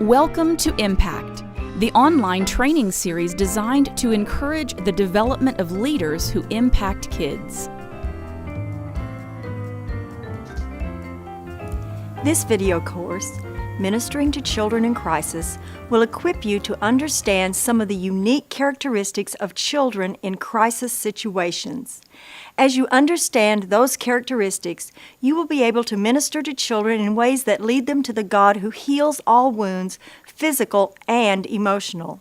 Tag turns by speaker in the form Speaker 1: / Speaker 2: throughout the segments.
Speaker 1: Welcome to Impact, the online training series designed to encourage the development of leaders who impact kids.
Speaker 2: This video course, Ministering to Children in Crisis, will equip you to understand some of the unique characteristics of children in crisis situations. As you understand those characteristics, you will be able to minister to children in ways that lead them to the God who heals all wounds, physical and emotional.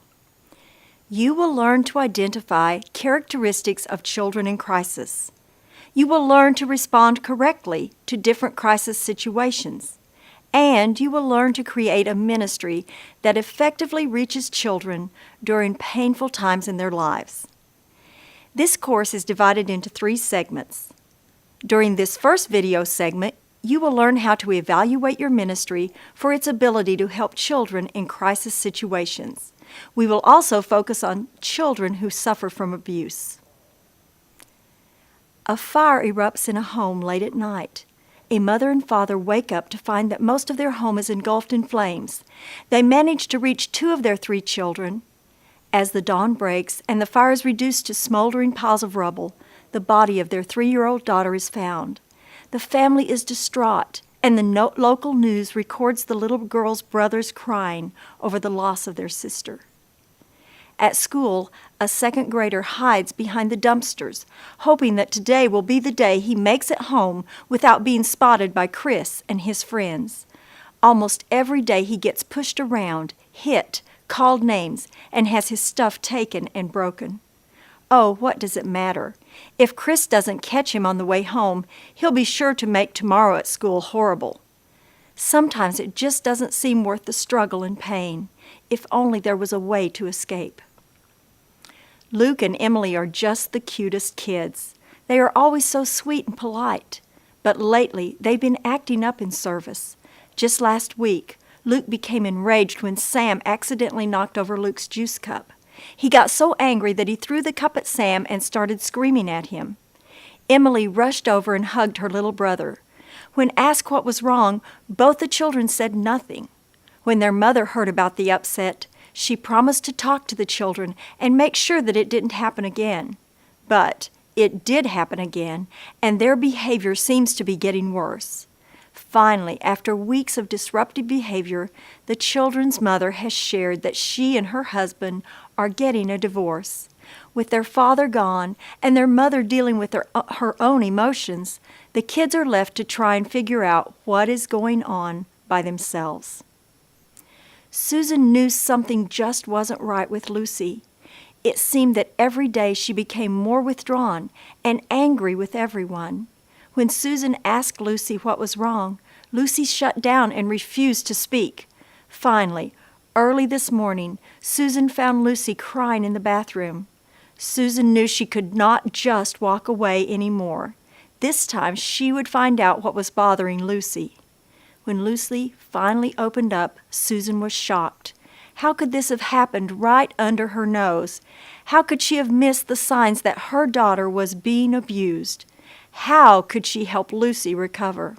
Speaker 2: You will learn to identify characteristics of children in crisis. You will learn to respond correctly to different crisis situations. And you will learn to create a ministry that effectively reaches children during painful times in their lives. This course is divided into 3 segments. During this first video segment, you will learn how to evaluate your ministry for its ability to help children in crisis situations. We will also focus on children who suffer from abuse. A fire erupts in a home late at night. A mother and father wake up to find that most of their home is engulfed in flames. They manage to reach 2 of their 3 children. As the dawn breaks and the fire is reduced to smoldering piles of rubble, the body of their 3-year-old daughter is found. The family is distraught, and the local news records the little girl's brothers crying over the loss of their sister. At school, a 2nd grader hides behind the dumpsters, hoping that today will be the day he makes it home without being spotted by Chris and his friends. Almost every day he gets pushed around, hit, called names, and has his stuff taken and broken. Oh, what does it matter? If Chris doesn't catch him on the way home, he'll be sure to make tomorrow at school horrible. Sometimes it just doesn't seem worth the struggle and pain. If only there was a way to escape. Luke and Emily are just the cutest kids. They are always so sweet and polite. But lately, they've been acting up in service. Just last week, Luke became enraged when Sam accidentally knocked over Luke's juice cup. He got so angry that he threw the cup at Sam and started screaming at him. Emily rushed over and hugged her little brother. When asked what was wrong, both the children said nothing. When their mother heard about the upset, she promised to talk to the children and make sure that it didn't happen again. But it did happen again, and their behavior seems to be getting worse. Finally, after weeks of disruptive behavior, the children's mother has shared that she and her husband are getting a divorce. With their father gone and their mother dealing with her own emotions, the kids are left to try and figure out what is going on by themselves. Susan knew something just wasn't right with Lucy. It seemed that every day she became more withdrawn and angry with everyone. When Susan asked Lucy what was wrong, Lucy shut down and refused to speak. Finally, early this morning, Susan found Lucy crying in the bathroom. Susan knew she could not just walk away anymore. This time she would find out what was bothering Lucy. When Lucy finally opened up, Susan was shocked. How could this have happened right under her nose? How could she have missed the signs that her daughter was being abused? How could she help Lucy recover?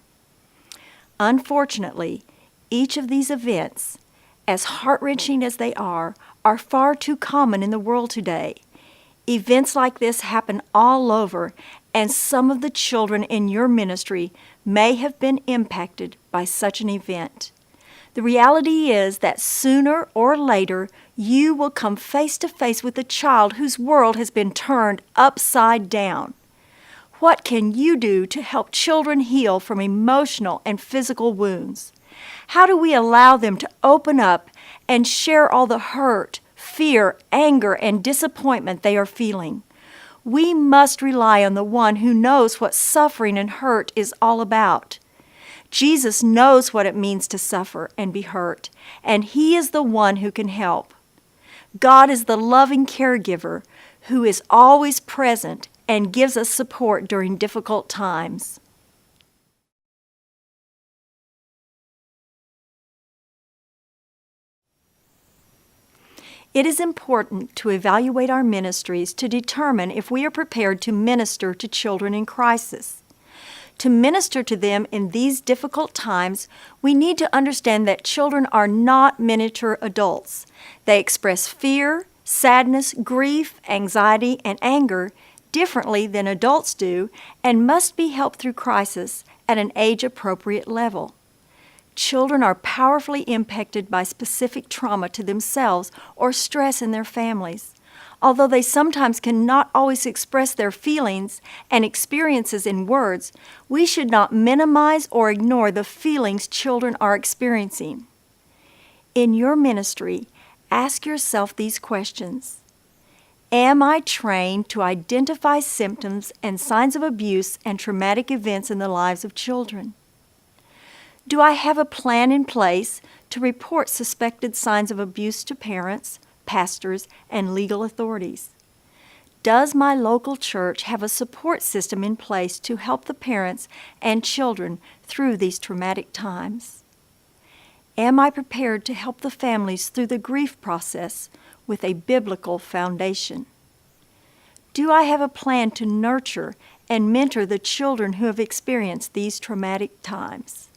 Speaker 2: Unfortunately, each of these events, as heart-wrenching as they are far too common in the world today. Events like this happen all over, and some of the children in your ministry may have been impacted by such an event. The reality is that sooner or later, you will come face to face with a child whose world has been turned upside down. What can you do to help children heal from emotional and physical wounds? How do we allow them to open up and share all the hurt, fear, anger, and disappointment they are feeling? We must rely on the one who knows what suffering and hurt is all about. Jesus knows what it means to suffer and be hurt, and He is the one who can help. God is the loving caregiver who is always present and gives us support during difficult times. It is important to evaluate our ministries to determine if we are prepared to minister to children in crisis. To minister to them in these difficult times, we need to understand that children are not miniature adults. They express fear, sadness, grief, anxiety, and anger differently than adults do and must be helped through crisis at an age-appropriate level. Children are powerfully impacted by specific trauma to themselves or stress in their families. Although they sometimes cannot always express their feelings and experiences in words, we should not minimize or ignore the feelings children are experiencing. In your ministry, ask yourself these questions. Am I trained to identify symptoms and signs of abuse and traumatic events in the lives of children? Do I have a plan in place to report suspected signs of abuse to parents, pastors, and legal authorities? Does my local church have a support system in place to help the parents and children through these traumatic times? Am I prepared to help the families through the grief process with a biblical foundation? Do I have a plan to nurture and mentor the children who have experienced these traumatic times?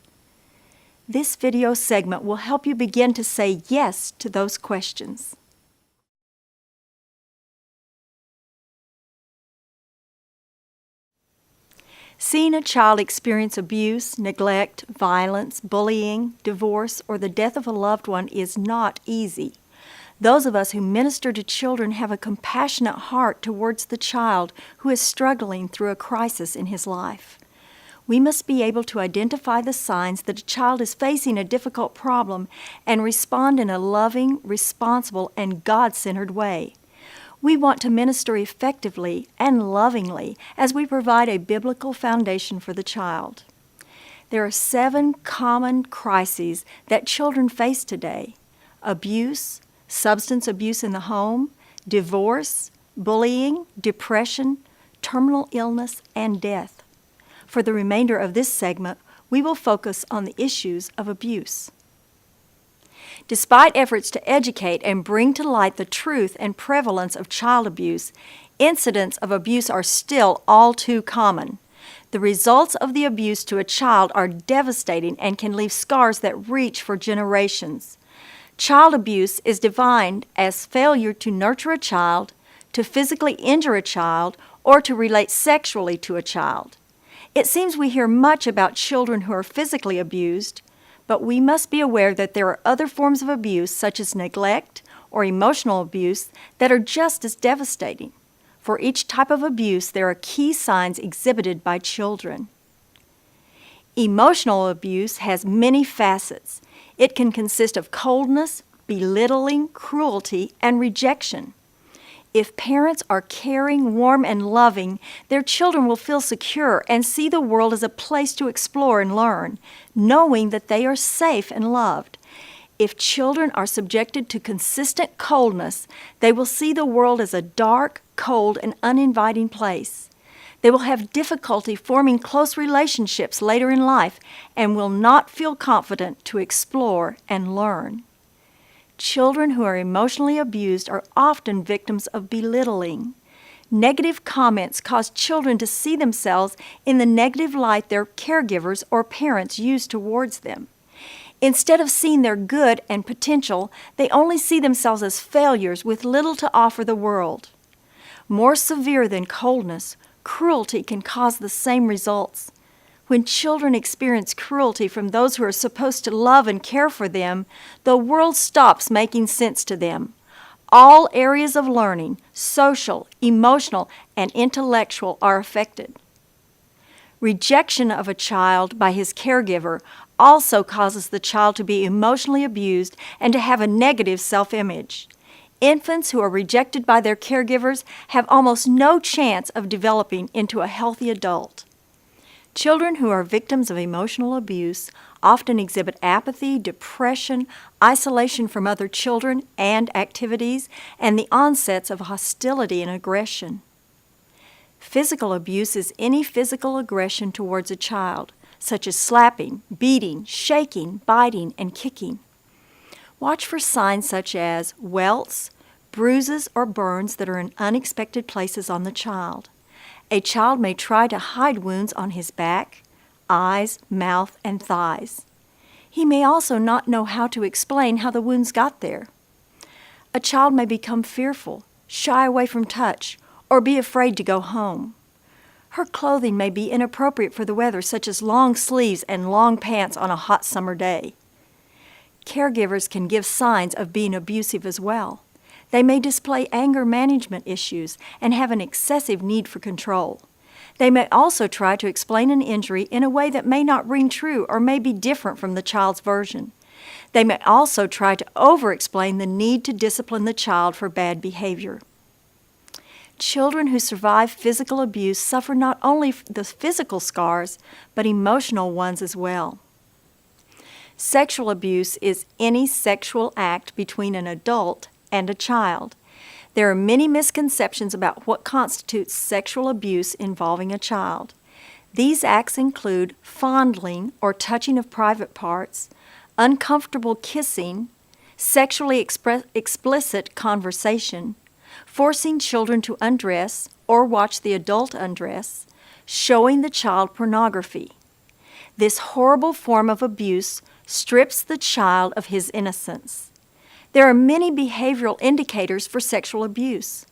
Speaker 2: This video segment will help you begin to say yes to those questions. Seeing a child experience abuse, neglect, violence, bullying, divorce, or the death of a loved one is not easy. Those of us who minister to children have a compassionate heart towards the child who is struggling through a crisis in his life. We must be able to identify the signs that a child is facing a difficult problem and respond in a loving, responsible, and God-centered way. We want to minister effectively and lovingly as we provide a biblical foundation for the child. There are 7 common crises that children face today: abuse, substance abuse in the home, divorce, bullying, depression, terminal illness, and death. For the remainder of this segment, we will focus on the issues of abuse. Despite efforts to educate and bring to light the truth and prevalence of child abuse, incidents of abuse are still all too common. The results of the abuse to a child are devastating and can leave scars that reach for generations. Child abuse is defined as failure to nurture a child, to physically injure a child, or to relate sexually to a child. It seems we hear much about children who are physically abused, but we must be aware that there are other forms of abuse, such as neglect or emotional abuse, that are just as devastating. For each type of abuse, there are key signs exhibited by children. Emotional abuse has many facets. It can consist of coldness, belittling, cruelty, and rejection. If parents are caring, warm, and loving, their children will feel secure and see the world as a place to explore and learn, knowing that they are safe and loved. If children are subjected to consistent coldness, they will see the world as a dark, cold, and uninviting place. They will have difficulty forming close relationships later in life and will not feel confident to explore and learn. Children who are emotionally abused are often victims of belittling. Negative comments cause children to see themselves in the negative light their caregivers or parents use towards them. Instead of seeing their good and potential, they only see themselves as failures with little to offer the world. More severe than coldness, cruelty can cause the same results. When children experience cruelty from those who are supposed to love and care for them, the world stops making sense to them. All areas of learning, social, emotional, and intellectual, are affected. Rejection of a child by his caregiver also causes the child to be emotionally abused and to have a negative self-image. Infants who are rejected by their caregivers have almost no chance of developing into a healthy adult. Children who are victims of emotional abuse often exhibit apathy, depression, isolation from other children and activities, and the onsets of hostility and aggression. Physical abuse is any physical aggression towards a child, such as slapping, beating, shaking, biting, and kicking. Watch for signs such as welts, bruises, or burns that are in unexpected places on the child. A child may try to hide wounds on his back, eyes, mouth, and thighs. He may also not know how to explain how the wounds got there. A child may become fearful, shy away from touch, or be afraid to go home. Her clothing may be inappropriate for the weather, such as long sleeves and long pants on a hot summer day. Caregivers can give signs of being abusive as well. They may display anger management issues and have an excessive need for control. They may also try to explain an injury in a way that may not ring true or may be different from the child's version. They may also try to over-explain the need to discipline the child for bad behavior. Children who survive physical abuse suffer not only the physical scars, but emotional ones as well. Sexual abuse is any sexual act between an adult and a child. There are many misconceptions about what constitutes sexual abuse involving a child. These acts include fondling or touching of private parts, uncomfortable kissing, sexually explicit conversation, forcing children to undress or watch the adult undress, showing the child pornography. This horrible form of abuse strips the child of his innocence. There are many behavioral indicators for sexual abuse.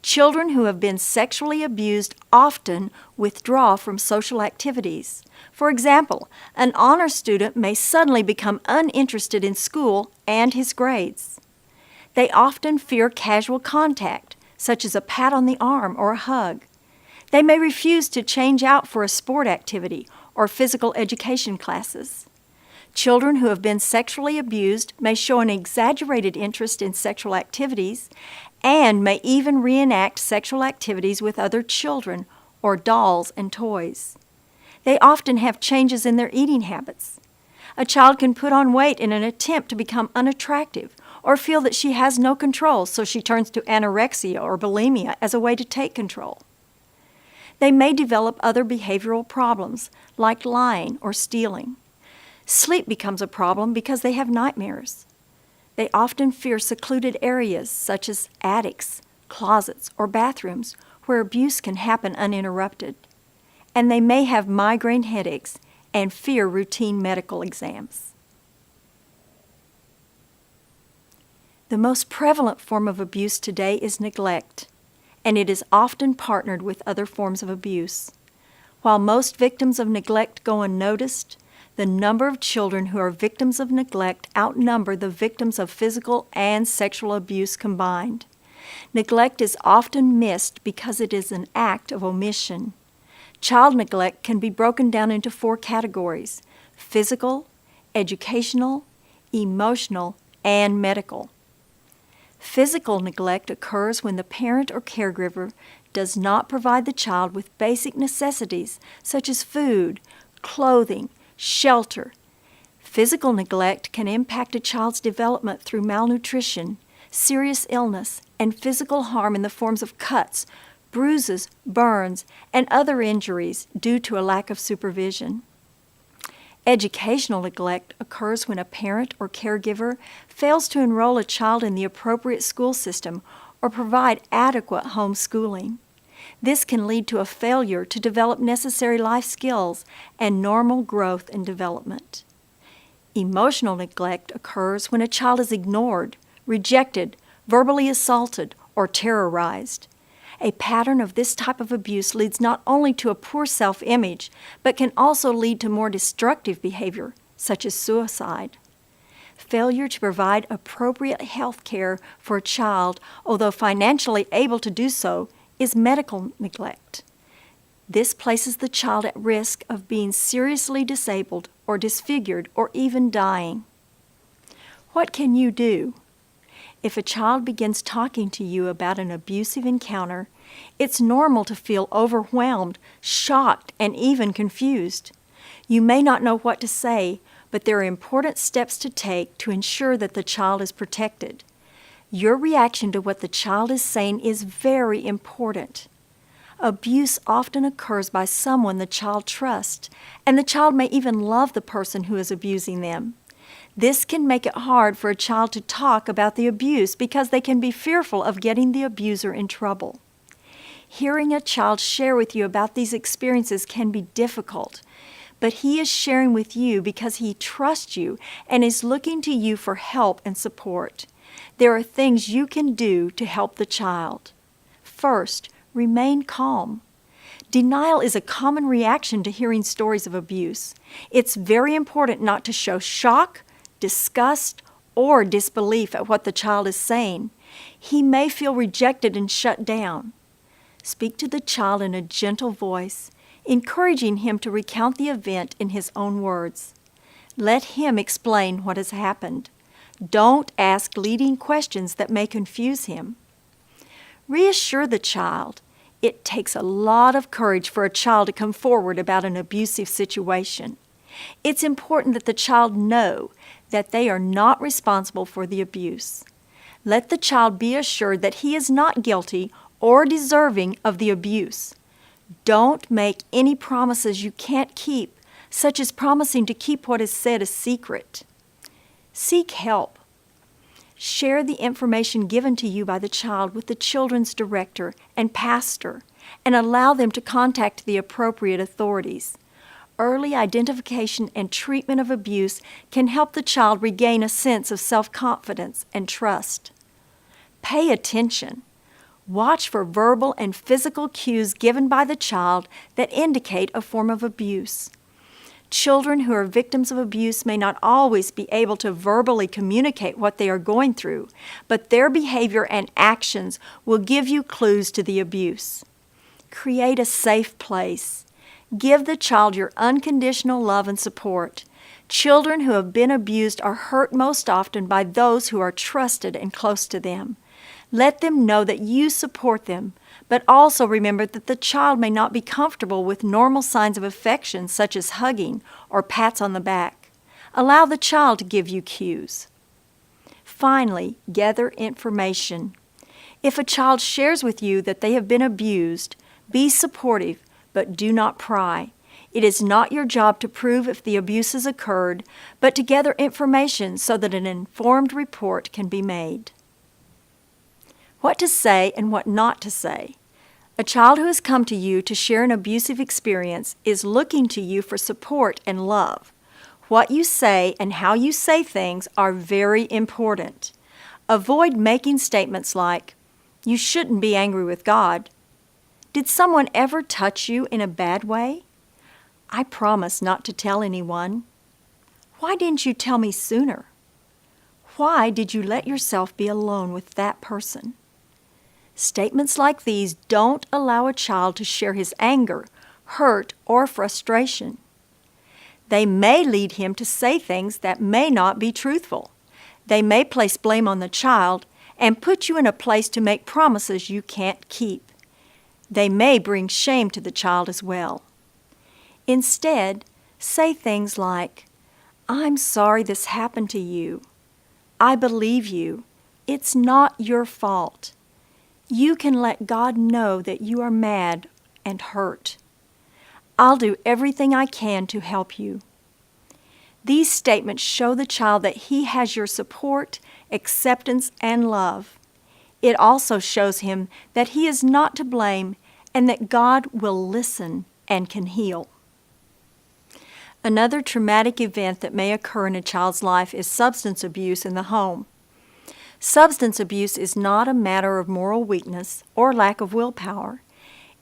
Speaker 2: Children who have been sexually abused often withdraw from social activities. For example, an honor student may suddenly become uninterested in school and his grades. They often fear casual contact, such as a pat on the arm or a hug. They may refuse to change out for a sport activity or physical education classes. Children who have been sexually abused may show an exaggerated interest in sexual activities and may even reenact sexual activities with other children or dolls and toys. They often have changes in their eating habits. A child can put on weight in an attempt to become unattractive or feel that she has no control, so she turns to anorexia or bulimia as a way to take control. They may develop other behavioral problems like lying or stealing. Sleep becomes a problem because they have nightmares. They often fear secluded areas such as attics, closets, or bathrooms where abuse can happen uninterrupted. And they may have migraine headaches and fear routine medical exams. The most prevalent form of abuse today is neglect, and it is often partnered with other forms of abuse. While most victims of neglect go unnoticed, the number of children who are victims of neglect outnumber the victims of physical and sexual abuse combined. Neglect is often missed because it is an act of omission. Child neglect can be broken down into 4 categories: physical, educational, emotional, and medical. Physical neglect occurs when the parent or caregiver does not provide the child with basic necessities such as food, clothing, shelter. Physical neglect can impact a child's development through malnutrition, serious illness, and physical harm in the forms of cuts, bruises, burns, and other injuries due to a lack of supervision. Educational neglect occurs when a parent or caregiver fails to enroll a child in the appropriate school system or provide adequate home schooling. This can lead to a failure to develop necessary life skills and normal growth and development. Emotional neglect occurs when a child is ignored, rejected, verbally assaulted, or terrorized. A pattern of this type of abuse leads not only to a poor self-image, but can also lead to more destructive behavior, such as suicide. Failure to provide appropriate health care for a child, although financially able to do so, is medical neglect. This places the child at risk of being seriously disabled or disfigured or even dying. What can you do? If a child begins talking to you about an abusive encounter, it's normal to feel overwhelmed, shocked, and even confused. You may not know what to say, but there are important steps to take to ensure that the child is protected. Your reaction to what the child is saying is very important. Abuse often occurs by someone the child trusts, and the child may even love the person who is abusing them. This can make it hard for a child to talk about the abuse because they can be fearful of getting the abuser in trouble. Hearing a child share with you about these experiences can be difficult, but he is sharing with you because he trusts you and is looking to you for help and support. There are things you can do to help the child. First, remain calm. Denial is a common reaction to hearing stories of abuse. It's very important not to show shock, disgust, or disbelief at what the child is saying. He may feel rejected and shut down. Speak to the child in a gentle voice, encouraging him to recount the event in his own words. Let him explain what has happened. Don't ask leading questions that may confuse him. Reassure the child. It takes a lot of courage for a child to come forward about an abusive situation. It's important that the child know that they are not responsible for the abuse. Let the child be assured that he is not guilty or deserving of the abuse. Don't make any promises you can't keep, such as promising to keep what is said a secret. Seek help. Share the information given to you by the child with the children's director and pastor, and allow them to contact the appropriate authorities. Early identification and treatment of abuse can help the child regain a sense of self-confidence and trust. Pay attention. Watch for verbal and physical cues given by the child that indicate a form of abuse. Children who are victims of abuse may not always be able to verbally communicate what they are going through, but their behavior and actions will give you clues to the abuse. Create a safe place. Give the child your unconditional love and support. Children who have been abused are hurt most often by those who are trusted and close to them. Let them know that you support them, but also remember that the child may not be comfortable with normal signs of affection such as hugging or pats on the back. Allow the child to give you cues. Finally, gather information. If a child shares with you that they have been abused, be supportive, but do not pry. It is not your job to prove if the abuse has occurred, but to gather information so that an informed report can be made. What to say and what not to say. A child who has come to you to share an abusive experience is looking to you for support and love. What you say and how you say things are very important. Avoid making statements like, "You shouldn't be angry with God." "Did someone ever touch you in a bad way?" "I promise not to tell anyone." "Why didn't you tell me sooner?" "Why did you let yourself be alone with that person?" Statements like these don't allow a child to share his anger, hurt, or frustration. They may lead him to say things that may not be truthful. They may place blame on the child and put you in a place to make promises you can't keep. They may bring shame to the child as well. Instead, say things like, "I'm sorry this happened to you. I believe you. It's not your fault. You can let God know that you are mad and hurt. I'll do everything I can to help you." These statements show the child that he has your support, acceptance, and love. It also shows him that he is not to blame and that God will listen and can heal. Another traumatic event that may occur in a child's life is substance abuse in the home. Substance abuse is not a matter of moral weakness or lack of willpower.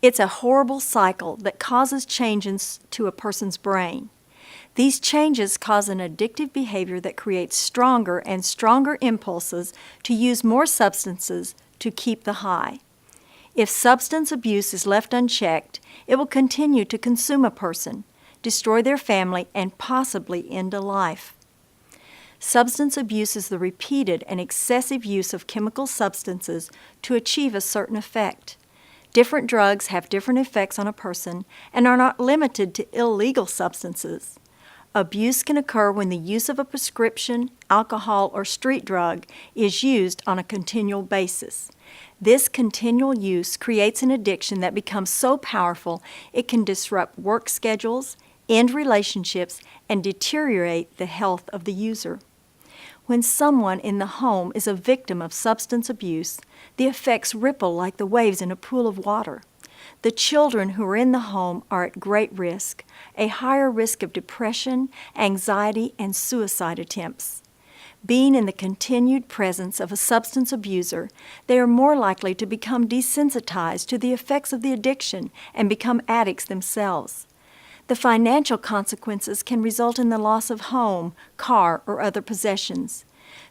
Speaker 2: It's a horrible cycle that causes changes to a person's brain. These changes cause an addictive behavior that creates stronger and stronger impulses to use more substances to keep the high. If substance abuse is left unchecked, it will continue to consume a person, destroy their family, and possibly end a life. Substance abuse is the repeated and excessive use of chemical substances to achieve a certain effect. Different drugs have different effects on a person and are not limited to illegal substances. Abuse can occur when the use of a prescription, alcohol, or street drug is used on a continual basis. This continual use creates an addiction that becomes so powerful it can disrupt work schedules, end relationships, and deteriorate the health of the user. When someone in the home is a victim of substance abuse, the effects ripple like the waves in a pool of water. The children who are in the home are at great risk, a higher risk of depression, anxiety, and suicide attempts. Being in the continued presence of a substance abuser, they are more likely to become desensitized to the effects of the addiction and become addicts themselves. The financial consequences can result in the loss of home, car, or other possessions.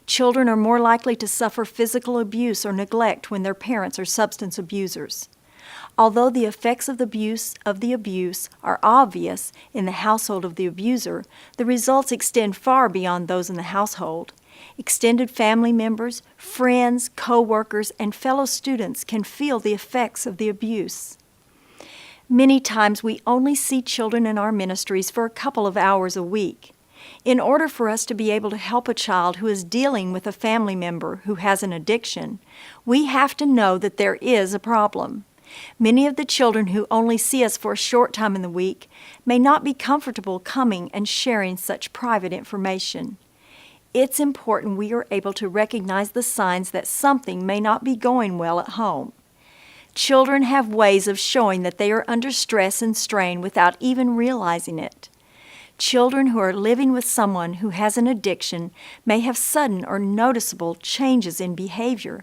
Speaker 2: Children are more likely to suffer physical abuse or neglect when their parents are substance abusers. Although the effects of the abuse are obvious in the household of the abuser, the results extend far beyond those in the household. Extended family members, friends, co-workers, and fellow students can feel the effects of the abuse. Many times we only see children in our ministries for a couple of hours a week. In order for us to be able to help a child who is dealing with a family member who has an addiction, we have to know that there is a problem. Many of the children who only see us for a short time in the week may not be comfortable coming and sharing such private information. It's important we are able to recognize the signs that something may not be going well at home. Children have ways of showing that they are under stress and strain without even realizing it. Children who are living with someone who has an addiction may have sudden or noticeable changes in behavior,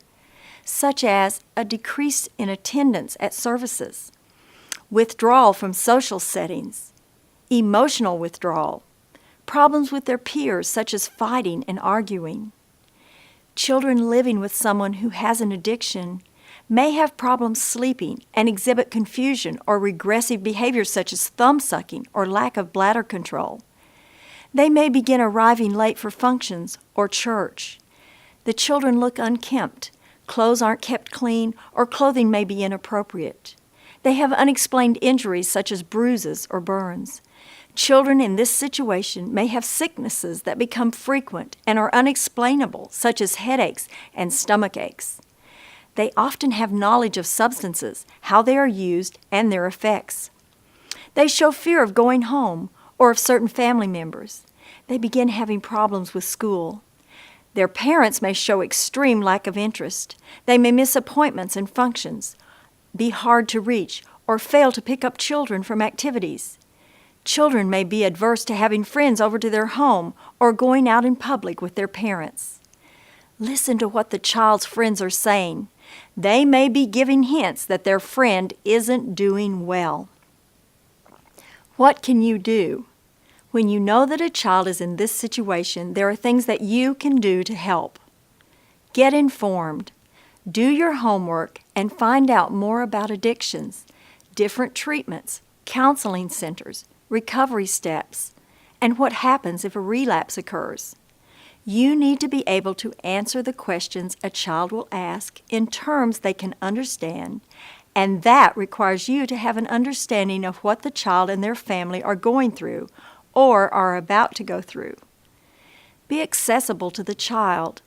Speaker 2: such as a decrease in attendance at services, withdrawal from social settings, emotional withdrawal, problems with their peers such as fighting and arguing. Children living with someone who has an addiction may have problems sleeping and exhibit confusion or regressive behavior such as thumb-sucking or lack of bladder control. They may begin arriving late for functions or church. The children look unkempt, clothes aren't kept clean, or clothing may be inappropriate. They have unexplained injuries such as bruises or burns. Children in this situation may have sicknesses that become frequent and are unexplainable, such as headaches and stomach aches. They often have knowledge of substances, how they are used, and their effects. They show fear of going home or of certain family members. They begin having problems with school. Their parents may show extreme lack of interest. They may miss appointments and functions, be hard to reach, or fail to pick up children from activities. Children may be adverse to having friends over to their home or going out in public with their parents. Listen to what the child's friends are saying. They may be giving hints that their friend isn't doing well. What can you do? When you know that a child is in this situation, there are things that you can do to help. Get informed. Do your homework and find out more about addictions, different treatments, counseling centers, recovery steps, and what happens if a relapse occurs. You need to be able to answer the questions a child will ask in terms they can understand, and that requires you to have an understanding of what the child and their family are going through or are about to go through. Be accessible to the child.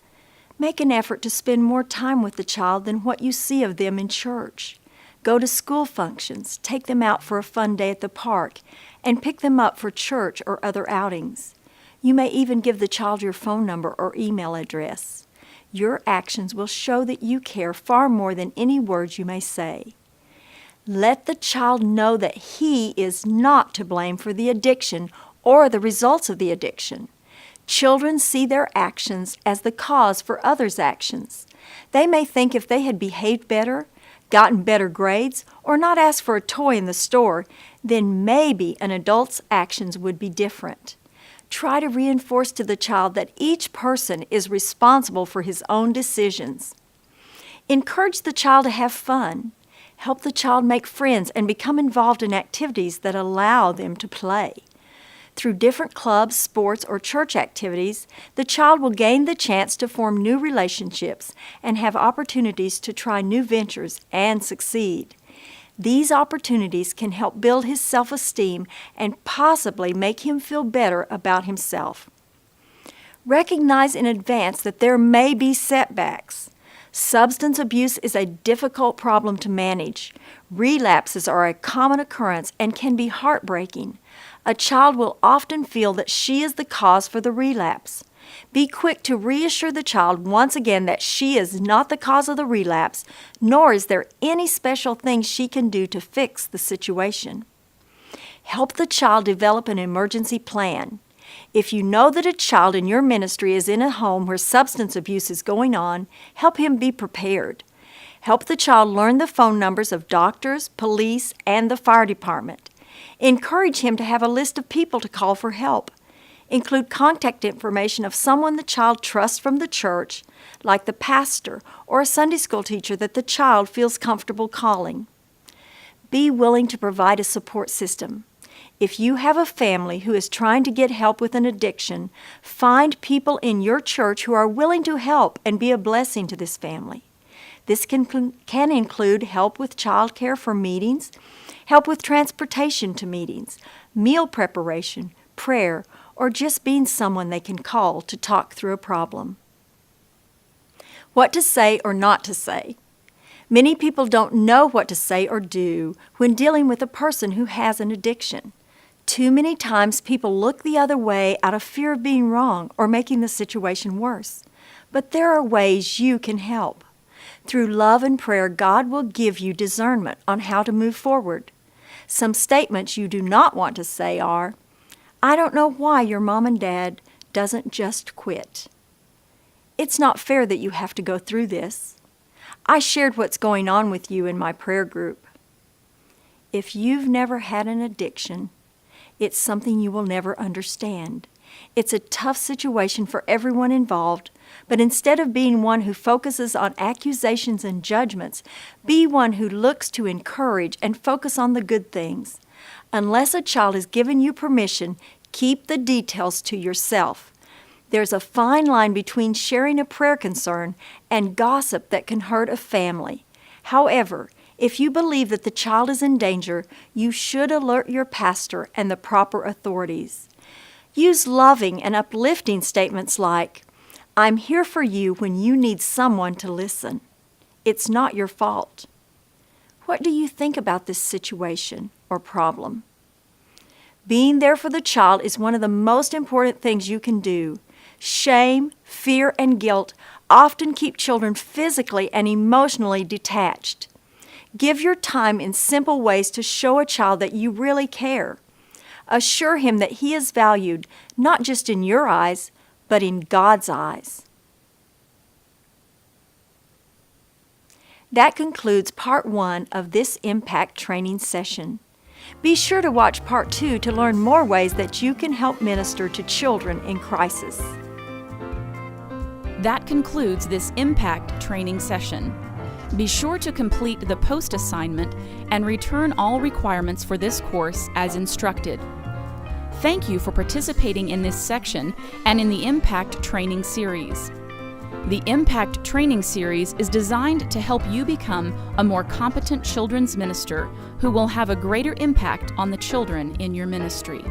Speaker 2: Make an effort to spend more time with the child than what you see of them in church. Go to school functions, take them out for a fun day at the park, and pick them up for church or other outings. You may even give the child your phone number or email address. Your actions will show that you care far more than any words you may say. Let the child know that he is not to blame for the addiction or the results of the addiction. Children see their actions as the cause for others' actions. They may think if they had behaved better, gotten better grades, or not asked for a toy in the store, then maybe an adult's actions would be different. Try to reinforce to the child that each person is responsible for his own decisions. Encourage the child to have fun. Help the child make friends and become involved in activities that allow them to play. Through different clubs, sports, or church activities, the child will gain the chance to form new relationships and have opportunities to try new ventures and succeed. These opportunities can help build his self-esteem and possibly make him feel better about himself. Recognize in advance that there may be setbacks. Substance abuse is a difficult problem to manage. Relapses are a common occurrence and can be heartbreaking. A child will often feel that she is the cause for the relapse. Be quick to reassure the child once again that she is not the cause of the relapse, nor is there any special thing she can do to fix the situation. Help the child develop an emergency plan. If you know that a child in your ministry is in a home where substance abuse is going on, help him be prepared. Help the child learn the phone numbers of doctors, police, and the fire department. Encourage him to have a list of people to call for help. Include contact information of someone the child trusts from the church, like the pastor or a Sunday school teacher that the child feels comfortable calling. Be willing to provide a support system. If you have a family who is trying to get help with an addiction, find people in your church who are willing to help and be a blessing to this family. This can include help with child care for meetings, help with transportation to meetings, meal preparation, prayer, or just being someone they can call to talk through a problem. What to say or not to say. Many people don't know what to say or do when dealing with a person who has an addiction. Too many times people look the other way out of fear of being wrong or making the situation worse. But there are ways you can help. Through love and prayer, God will give you discernment on how to move forward. Some statements you do not want to say are, "I don't know why your mom and dad doesn't just quit. It's not fair that you have to go through this. I shared what's going on with you in my prayer group." If you've never had an addiction, it's something you will never understand. It's a tough situation for everyone involved, but instead of being one who focuses on accusations and judgments, be one who looks to encourage and focus on the good things. Unless a child has given you permission, keep the details to yourself. There's a fine line between sharing a prayer concern and gossip that can hurt a family. However, if you believe that the child is in danger, you should alert your pastor and the proper authorities. Use loving and uplifting statements like, "I'm here for you when you need someone to listen. It's not your fault. What do you think about this situation or problem?" Being there for the child is one of the most important things you can do. Shame, fear, and guilt often keep children physically and emotionally detached. Give your time in simple ways to show a child that you really care. Assure him that he is valued, not just in your eyes, but in God's eyes. That concludes part 1 of this Impact training session. Be sure to watch part 2 to learn more ways that you can help minister to children in crisis.
Speaker 1: That concludes this Impact training session. Be sure to complete the post assignment and return all requirements for this course as instructed. Thank you for participating in this section and in the Impact training series. The Impact training series is designed to help you become a more competent children's minister who will have a greater impact on the children in your ministry.